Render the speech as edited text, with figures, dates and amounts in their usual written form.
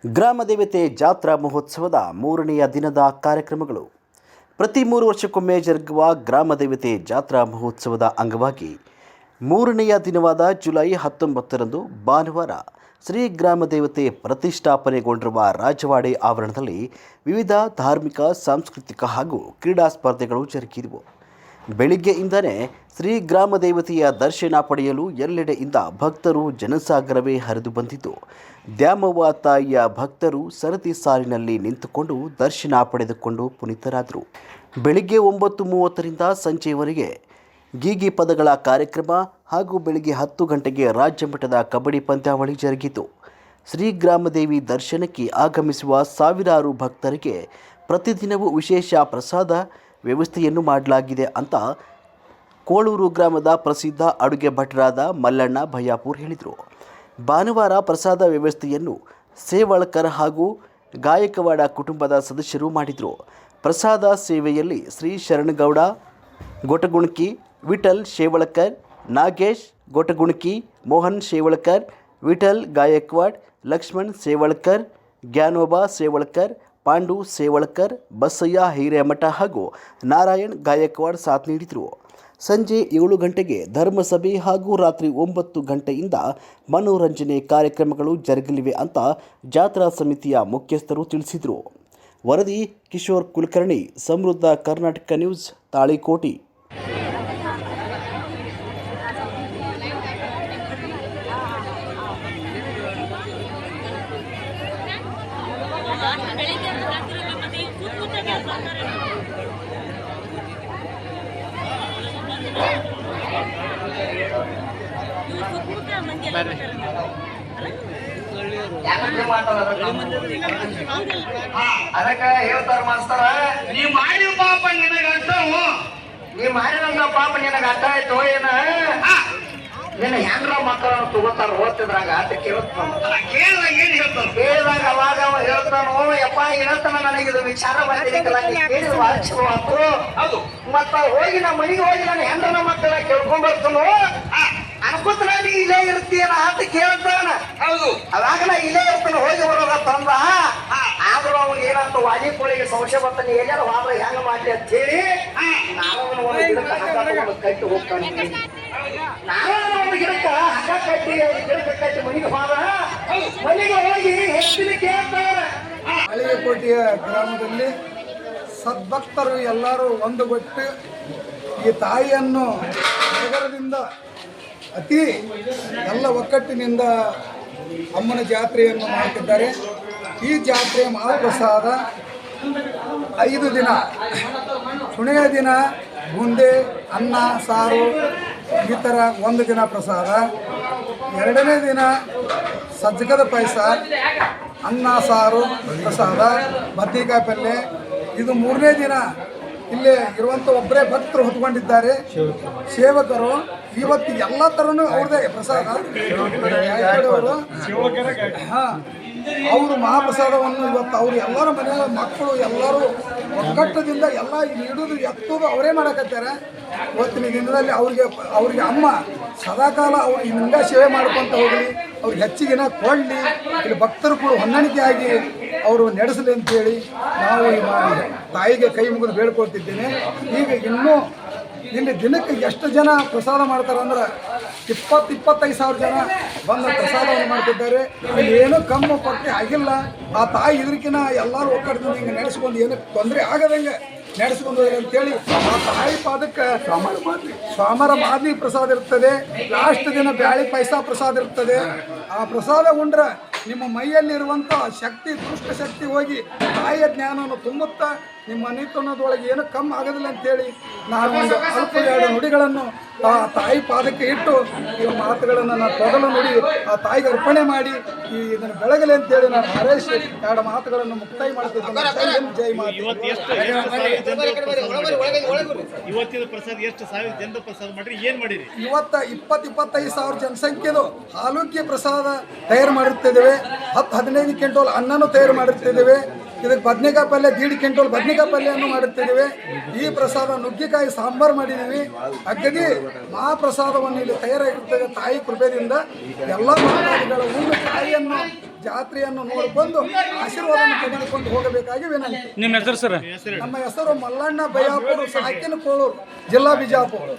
ಗ್ರಾಮದೇವತೆ ಜಾತ್ರಾ ಮಹೋತ್ಸವದ ಮೂರನೆಯ ದಿನದ ಕಾರ್ಯಕ್ರಮಗಳು. ಪ್ರತಿ 3 ವರ್ಷಕ್ಕೊಮ್ಮೆ ಜರುಗುವ ಗ್ರಾಮದೇವತೆ ಜಾತ್ರಾ ಮಹೋತ್ಸವದ ಅಂಗವಾಗಿ ಮೂರನೆಯ ದಿನವಾದ ಜುಲೈ 19ರಂದು ಭಾನುವಾರ ಶ್ರೀ ಗ್ರಾಮದೇವತೆ ಪ್ರತಿಷ್ಠಾಪನೆಗೊಂಡಿರುವ ರಾಜವಾಡೆ ಆವರಣದಲ್ಲಿ ವಿವಿಧ ಧಾರ್ಮಿಕ, ಸಾಂಸ್ಕೃತಿಕ ಹಾಗೂ ಕ್ರೀಡಾ ಸ್ಪರ್ಧೆಗಳು ಜರುಗಿದವು. ಬೆಳಿಗ್ಗೆಯಿಂದಲೇ ಶ್ರೀ ಗ್ರಾಮದೇವತೆಯ ದರ್ಶನ ಪಡೆಯಲು ಎಲ್ಲೆಡೆಯಿಂದ ಭಕ್ತರು ಜನಸಾಗರವೇ ಹರಿದು ಬಂದಿದ್ದು, ದ್ಯಾಮವ್ವ ತಾಯಿಯ ಭಕ್ತರು ಸರತಿ ಸಾಲಿನಲ್ಲಿ ನಿಂತುಕೊಂಡು ದರ್ಶನ ಪಡೆದುಕೊಂಡು ಪುನೀತರಾದರು. ಬೆಳಿಗ್ಗೆ 9:30ರಿಂದ ಸಂಜೆಯವರೆಗೆ ಗೀಗಿ ಪದಗಳ ಕಾರ್ಯಕ್ರಮ ಹಾಗೂ ಬೆಳಿಗ್ಗೆ 10 ಗಂಟೆಗೆ ರಾಜ್ಯ ಮಟ್ಟದ ಕಬಡ್ಡಿ ಪಂದ್ಯಾವಳಿ ಜರುಗಿತು. ಶ್ರೀ ಗ್ರಾಮದೇವಿ ದರ್ಶನಕ್ಕೆ ಆಗಮಿಸುವ ಸಾವಿರಾರು ಭಕ್ತರಿಗೆ ಪ್ರತಿದಿನವೂ ವಿಶೇಷ ಪ್ರಸಾದ ವ್ಯವಸ್ಥೆಯನ್ನು ಮಾಡಲಾಗಿದೆ ಅಂತ ಕೋಳೂರು ಗ್ರಾಮದ ಪ್ರಸಿದ್ಧ ಅಡುಗೆ ಭಟ್ಟರಾದ ಮಲ್ಲಣ್ಣ ಭಯ್ಯಾಪುರ್ ಹೇಳಿದರು. ಭಾನುವಾರ ಪ್ರಸಾದ ವ್ಯವಸ್ಥೆಯನ್ನು ಸೇವಳ್ಕರ್ ಹಾಗೂ ಗಾಯಕವಾಡ ಕುಟುಂಬದ ಸದಸ್ಯರು ಮಾಡಿದರು. ಪ್ರಸಾದ ಸೇವೆಯಲ್ಲಿ ಶ್ರೀ ಶರಣಗೌಡ ಗೊಟಗುಣಕಿ, ವಿಠಲ್ ಶೇವಳ್ಕರ್, ನಾಗೇಶ್ ಗೊಟಗುಣಕಿ, ಮೋಹನ್ ಶೇವಳ್ಕರ್, ವಿಠಲ್ ಗಾಯಕ್ವಾಡ್, ಲಕ್ಷ್ಮಣ್ ಸೇವಳ್ಕರ್, ಜ್ಞಾನೋಬಾ ಸೇವಳ್ಕರ್, ಪಾಂಡು ಸೇವಳ್ಕರ್, ಬಸಯ್ಯ ಹಿರೇಮಠ ಹಾಗೂ ನಾರಾಯಣ್ ಗಾಯಕ್ವಾಡ್ ಸಾಥ್ ನೀಡಿದರು. ಸಂಜೆ 7 ಗಂಟೆಗೆ ಧರ್ಮಸಭೆ ಹಾಗೂ ರಾತ್ರಿ 9 ಗಂಟೆಯಿಂದ ಮನೋರಂಜನೆ ಕಾರ್ಯಕ್ರಮಗಳು ಜರುಗಲಿವೆ ಅಂತ ಜಾತ್ರಾ ಸಮಿತಿಯ ಮುಖ್ಯಸ್ಥರು ತಿಳಿಸಿದರು. ವರದಿ ಕಿಶೋರ್ ಕುಲಕರ್ಣಿ, ಸಮೃದ್ಧ ಕರ್ನಾಟಕ ನ್ಯೂಸ್, ತಾಳಿಕೋಟಿ. ಅದಕ್ಕೆ ಹೇಳ್ತಾರ ಮಾಸ್ತರ, ನೀ ಮಾಡಿದ ಪಾಪ ನಿನಗ ಅರ್ಥವು, ನೀ ಮಾಡಿದಂತ ಪಾಪ ನಿನಗ ಅರ್ಥ ಆಯ್ತು ಏನ? ನಿನ್ನ ಹೆಂಡ್ರ ಮಕ್ಕಳನ್ನು ತಗೋತಾರ ಓದ್ತಿದ್ರಾಗ ಅಂತ ಕೇಳಿದಾಗ ಏನ್ ಹೇಳ್ತಾರ? ಕೇಳಿದಾಗ ಅವಾಗ ಅವ ಹೇಳ್ತಾನು, ಯಪ್ಪ ಏನಂತನ ನನಗಿದು ವಿಚಾರ ಬಂದಿರಲಿಲ್ಲ, ಕೇಳಿದ ಭಾಳ ಚಲೋ ಆತು. ಹೌದು, ಮತ್ತ ಹೋಗಿ ನಮ್ಮ ಮನೆಗೆ ಹೋಗಿ ನನ್ನ ಹೆಂಡ್ರನ ಮಕ್ಕಳ ಕೇಳ್ಕೊಂಡ್ ಬರ್ತಾನು, ಅನ್ಕೋತ ನೀ ಇಲ್ಲೇ ಇರ್ತೀಯನ ಅಂತ ಕೇಳ್ತಾನ. ಹೌದು, ಅವಾಗ ನಾ ಇಲ್ಲೇ ಇರ್ತಾನೆ, ಹೋಗಿ ಬರೋದ ತಂದ. ಆದ್ರೂ ಅವ್ನಿಗೆ ಏನಂತ ವಾಡಿ ಕೋಳಿಗೆ ಸಂಶಯ ಬರ್ತಾನೆ, ಎಲ್ಲಾರ ವಾದ್ರ ಹೆಂಗ ಮಾಡ್ಲಿ ಅಂತ ಹೇಳಿ ನಾನು ಒಂದು ಗಿಡಕ್ಕೆ ಹಗ್ಗ ಕಟ್ಟಿ ಹೋಗ್ತಾನೆ. ನಾನು ಒಂದು ಗಿಡಕ್ಕ ಹಗ್ಗ ಕಟ್ಟಿ ಗಿಡಕ್ಕೆ ಕಟ್ಟಿ ಮನೆಗೆ ಹೋದ. ಮನೆಗೆ ಹೋಗಿ ಹೆಚ್ಚಿನ ಕೇಳ್ತಾನ. ಹಳಿಗೆಕೋಟೆಯ ಗ್ರಾಮದಲ್ಲಿ ಸದ್ಭಕ್ತರು ಎಲ್ಲರೂ ಒಂದುಗಟ್ಟು ಈ ತಾಯಿಯನ್ನು ನಗರದಿಂದ ಅತಿ ಎಲ್ಲ ಒಕ್ಕಟ್ಟಿನಿಂದ ಅಮ್ಮನ ಜಾತ್ರೆಯನ್ನು ಮಾಡುತ್ತಿದ್ದಾರೆ. ಈ ಜಾತ್ರೆಯ ಮಹಾಪ್ರಸಾದ 5 ದಿನ. ಕೊನೆಯ ದಿನ ಬುಂದೆ, ಅನ್ನ, ಸಾರು ಈ ಥರ 1 ದಿನ ಪ್ರಸಾದ. 2ನೇ ದಿನ ಸಜ್ಜಕದ ಪಾಯಸ, ಅನ್ನ, ಸಾರು, ಪ್ರಸಾದ, ಬದ್ನಿಕಾಯಿ ಪಲ್ಯ. ಇದು 3ನೇ ದಿನ. ಇಲ್ಲಿ ಇರುವಂಥ ಒಬ್ಬರೇ ಭಕ್ತರು ಹೊತ್ಕೊಂಡಿದ್ದಾರೆ, ಸೇವಕರು. ಇವತ್ತು ಎಲ್ಲ ಥರನೂ ಅವ್ರದೇ ಪ್ರಸಾದ. ಅವರು ಮಹಾಪ್ರಸಾದವನ್ನು ಇವತ್ತು ಅವರು ಎಲ್ಲರ ಮನೆಯ ಮಕ್ಕಳು ಎಲ್ಲರೂ ಒಕ್ಕಟ್ಟದಿಂದ ಎಲ್ಲ ಇಡುದು ಎತ್ತೋದು ಅವರೇ ಮಾಡಕತ್ತಾರೆ. ಇವತ್ತಿನ ದಿನದಲ್ಲಿ ಅವ್ರಿಗೆ ಅಮ್ಮ ಸದಾಕಾಲ ಅವ್ರಿಗೆ ಹಿಂಗ ಸೇವೆ ಮಾಡ್ಕೊತ ಹೋಗಲಿ, ಅವ್ರಿಗೆ ಹೆಚ್ಚಿಗಿನ ಕೊಳ್ಳಿ, ಇಲ್ಲಿ ಭಕ್ತರು ಕೂಡ ಹೊಂದಾಣಿಕೆಯಾಗಿ ಅವರು ನಡೆಸಲಿ ಅಂತೇಳಿ ನಾವು ತಾಯಿಗೆ ಕೈ ಮುಗಿದು ಬೇಡ್ಕೊಳ್ತಿದ್ದೇನೆ. ಈಗ ಇನ್ನೂ ಇಲ್ಲಿ ದಿನಕ್ಕೆ ಎಷ್ಟು ಜನ ಪ್ರಸಾದ ಮಾಡ್ತಾರೆ ಅಂದ್ರೆ 20-25 ಸಾವಿರ ಜನ ಬಂದು ಪ್ರಸಾದವನ್ನು ಮಾಡ್ತಿದ್ದಾರೆ. ಇಲ್ಲಿ ಏನೂ ಕಮ್ಮು ಪಟ್ಟಿ ಆಗಿಲ್ಲ. ಆ ತಾಯಿ ಇದಕ್ಕಿನ ಎಲ್ಲರೂ ಒಕ್ಕಡದಿಂದ ಹಿಂಗೆ ನಡೆಸ್ಕೊಂಡು ಏನೂ ತೊಂದರೆ ಆಗದಂಗೆ ನಡೆಸ್ಕೊಂಡು ಅಂತೇಳಿ ಆ ತಾಯಿ ಪಾದಕ್ಕೆ ಸೋಮವಾರ ಮಾದಲಿ ಪ್ರಸಾದ ಇರ್ತದೆ. ಲಾಸ್ಟ್ ದಿನ ಬ್ಯಾಳಿ ಪಾಯಸ ಪ್ರಸಾದ ಇರ್ತದೆ. ಆ ಪ್ರಸಾದ ಉಂಡ್ರೆ ನಿಮ್ಮ ಮೈಯಲ್ಲಿರುವಂಥ ಶಕ್ತಿ, ದುಷ್ಟ ಶಕ್ತಿ ಹೋಗಿ ತಾಯಿಯ ಜ್ಞಾನವನ್ನು ತುಂಬುತ್ತಾ ನಿಮ್ಮ ಮನೆತನದೊಳಗೆ ಏನೂ ಕಮ್ಮಿ ಆಗೋದಿಲ್ಲ ಅಂತೇಳಿ ನಾನು ಒಂದು ಅಲ್ಪ 2 ನುಡಿಗಳನ್ನು ಆ ತಾಯಿ ಪಾದಕ್ಕೆ ಇಟ್ಟು ಈ ಮಾತುಗಳನ್ನು ನಾನು ತೊದಲು ನುಡಿ ಆ ತಾಯಿಗೆ ಅರ್ಪಣೆ ಮಾಡಿ ಇದನ್ನು ಬೆಳಗಲಿ ಅಂತೇಳಿ ನಾನು ಹಾರೈಸಿ 2 ಮಾತುಗಳನ್ನು ಮುಕ್ತಾಯ ಮಾಡ್ತಿದ್ದೇನೆ. ಜೈ ಮಾತೆ. ಇವತ್ತು 20-25 ಸಾವಿರ ಜನಸಂಖ್ಯೆದು ಹಾಲುಕ್ಕಿ ಪ್ರಸಾದ ತಯಾರು ಮಾಡಿರ್ತಿದ್ದೇವೆ. 10-15 ಕ್ವಿಂಟಲ್ ಅನ್ನನೂ ತಯಾರು ಮಾಡಿರ್ತಿದ್ದೇವೆ. ಇದಕ್ಕೆ ಬದನೆಕಾಯಿ ಪಲ್ಯ 1.5 ಕ್ವಿಂಟಲ್ ಬದನೆಕಾಯಿ ಪಲ್ಯವನ್ನು ಮಾಡುತ್ತಿದ್ದೇವೆ. ಈ ಪ್ರಸಾದ ನುಗ್ಗಿಕಾಯಿ ಸಾಂಬಾರು ಮಾಡಿದ್ದೀವಿ. ಅಗ್ಗದಿ ಮಹಾಪ್ರಸಾದವನ್ನು ಇಲ್ಲಿ ತಯಾರಾಗಿರ್ತದೆ. ತಾಯಿ ಕೃಪೆಯಿಂದ ಎಲ್ಲ ಭಕ್ತಾದಿಗಳ ಒಂದು ತಾಯಿಯನ್ನು ಜಾತ್ರೆಯನ್ನು ನೋಡಿಕೊಂಡು ಆಶೀರ್ವಾದವನ್ನು ತೆಗೆದುಕೊಂಡು ಹೋಗಬೇಕಾಗಿ ವಿನಂತಿ. ನಿಮ್ಮ ಹೆಸರು ಸರ್? ನಮ್ಮ ಹೆಸರು ಮಲ್ಲಣ್ಣ ಬಯ್ಯಾಪುರ, ಸಾಕಿನ ಕೋಳೂರು, ಜಿಲ್ಲಾ ಬಿಜಾಪುರ.